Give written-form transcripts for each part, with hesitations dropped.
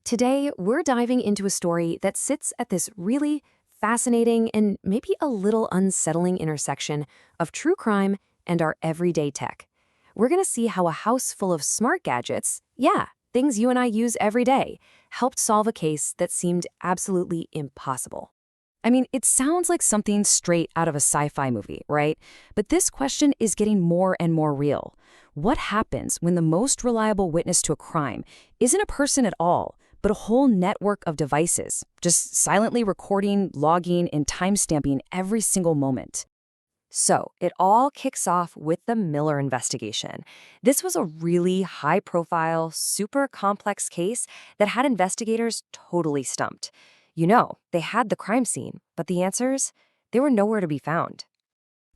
Today, we're diving into a story that sits at this really fascinating and maybe a little unsettling intersection of true crime and our everyday tech. We're going to see how a house full of smart gadgets, yeah, things you and I use every day, helped solve a case that seemed absolutely impossible. I mean, it sounds like something straight out of a sci-fi movie, right? But this question is getting more and more real. What happens when the most reliable witness to a crime isn't a person at all, but a whole network of devices, just silently recording, logging, and timestamping every single moment? So, it all kicks off with the Miller investigation. This was a really high-profile, super complex case that had investigators totally stumped. They had the crime scene, but the answers, they were nowhere to be found.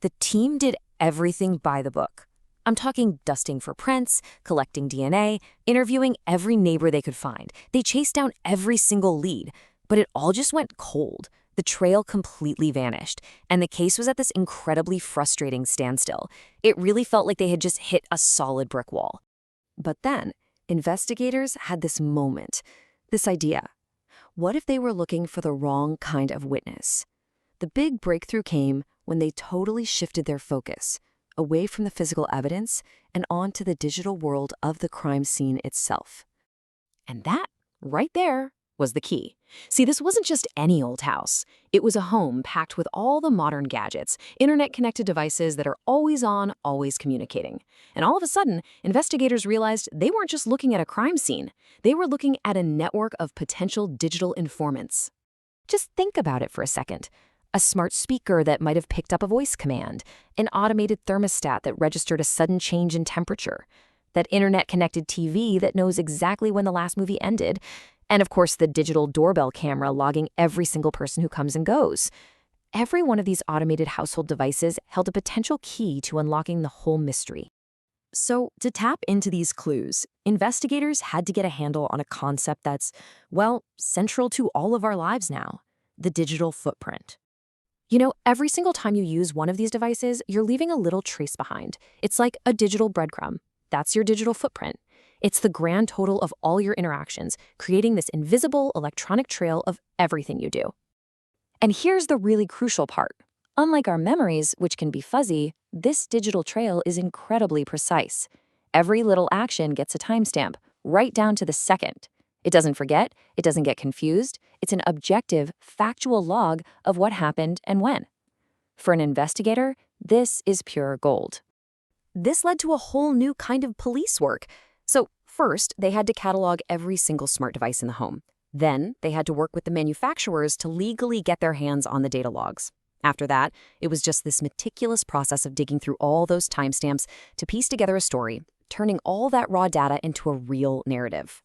The team did everything by the book. I'm talking dusting for prints, collecting DNA, interviewing every neighbor they could find. They chased down every single lead, but it all just went cold. The trail completely vanished, and the case was at this incredibly frustrating standstill. It really felt like they had just hit a solid brick wall. But then, investigators had this moment, this idea. What if they were looking for the wrong kind of witness? The big breakthrough came when they totally shifted their focus, away from the physical evidence and onto the digital world of the crime scene itself. And that, right there, was the key. See, this wasn't just any old house. It was a home packed with all the modern gadgets, internet-connected devices that are always on, always communicating. And all of a sudden, investigators realized they weren't just looking at a crime scene. They were looking at a network of potential digital informants. Just think about it for a second. A smart speaker that might have picked up a voice command, an automated thermostat that registered a sudden change in temperature, that internet-connected TV that knows exactly when the last movie ended, and of course the digital doorbell camera logging every single person who comes and goes. Every one of these automated household devices held a potential key to unlocking the whole mystery. So, to tap into these clues, investigators had to get a handle on a concept that's, well, central to all of our lives now: the digital footprint. Every single time you use one of these devices, you're leaving a little trace behind. It's like a digital breadcrumb. That's your digital footprint. It's the grand total of all your interactions, creating this invisible electronic trail of everything you do. And here's the really crucial part. Unlike our memories, which can be fuzzy, this digital trail is incredibly precise. Every little action gets a timestamp, right down to the second. It doesn't forget, it doesn't get confused. It's an objective, factual log of what happened and when. For an investigator, this is pure gold. This led to a whole new kind of police work. So first, they had to catalog every single smart device in the home. Then, they had to work with the manufacturers to legally get their hands on the data logs. After that, it was just this meticulous process of digging through all those timestamps to piece together a story, turning all that raw data into a real narrative.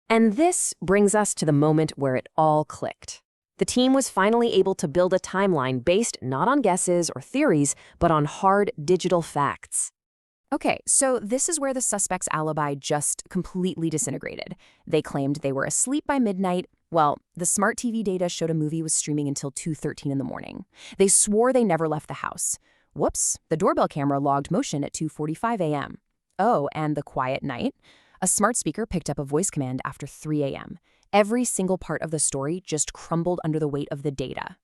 And this brings us to the moment where it all clicked. The team was finally able to build a timeline based not on guesses or theories, but on hard digital facts. Okay, so this is where the suspect's alibi just completely disintegrated. They claimed they were asleep by midnight. Well, the smart TV data showed a movie was streaming until 2:13 in the morning. They swore they never left the house. Whoops, the doorbell camera logged motion at 2:45 a.m. Oh, and the quiet night? A smart speaker picked up a voice command after 3 a.m. Every single part of the story just crumbled under the weight of the data.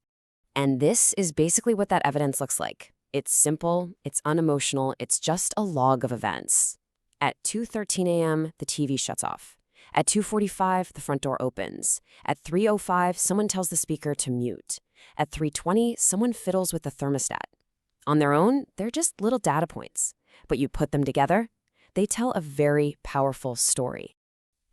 And this is basically what that evidence looks like. It's simple, it's unemotional, it's just a log of events. At 2:13 a.m., the TV shuts off. At 2:45, the front door opens. At 3:05, someone tells the speaker to mute. At 3:20, someone fiddles with the thermostat. On their own, they're just little data points. But you put them together, they tell a very powerful story.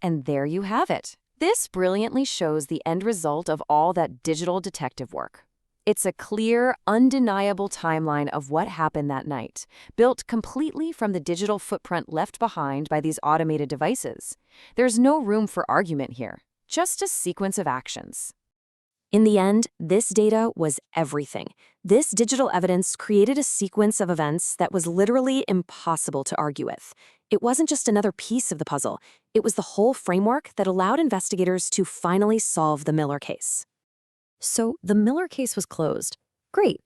And there you have it. This brilliantly shows the end result of all that digital detective work. It's a clear, undeniable timeline of what happened that night, built completely from the digital footprint left behind by these automated devices. There's no room for argument here, just a sequence of actions. In the end, this data was everything. This digital evidence created a sequence of events that was literally impossible to argue with. It wasn't just another piece of the puzzle. It was the whole framework that allowed investigators to finally solve the Miller case. So the Miller case was closed. Great.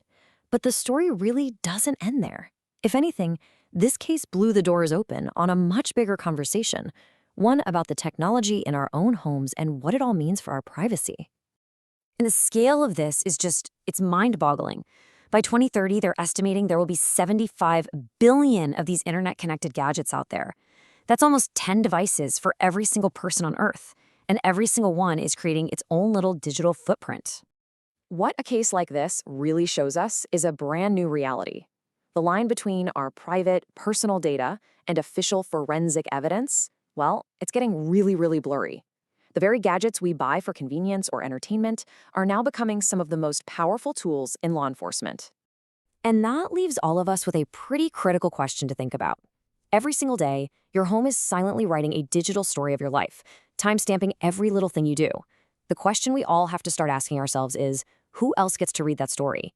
But the story really doesn't end there. If anything, this case blew the doors open on a much bigger conversation. one about the technology in our own homes and what it all means for our privacy. And the scale of this is it's mind-boggling. By 2030, they're estimating there will be 75 billion of these internet-connected gadgets out there. That's almost 10 devices for every single person on Earth, and every single one is creating its own little digital footprint. What a case like this really shows us is a brand new reality. The line between our private, personal data and official forensic evidence, well, it's getting really, really blurry. The very gadgets we buy for convenience or entertainment are now becoming some of the most powerful tools in law enforcement. And that leaves all of us with a pretty critical question to think about. Every single day, your home is silently writing a digital story of your life, timestamping every little thing you do. The question we all have to start asking ourselves is, who else gets to read that story?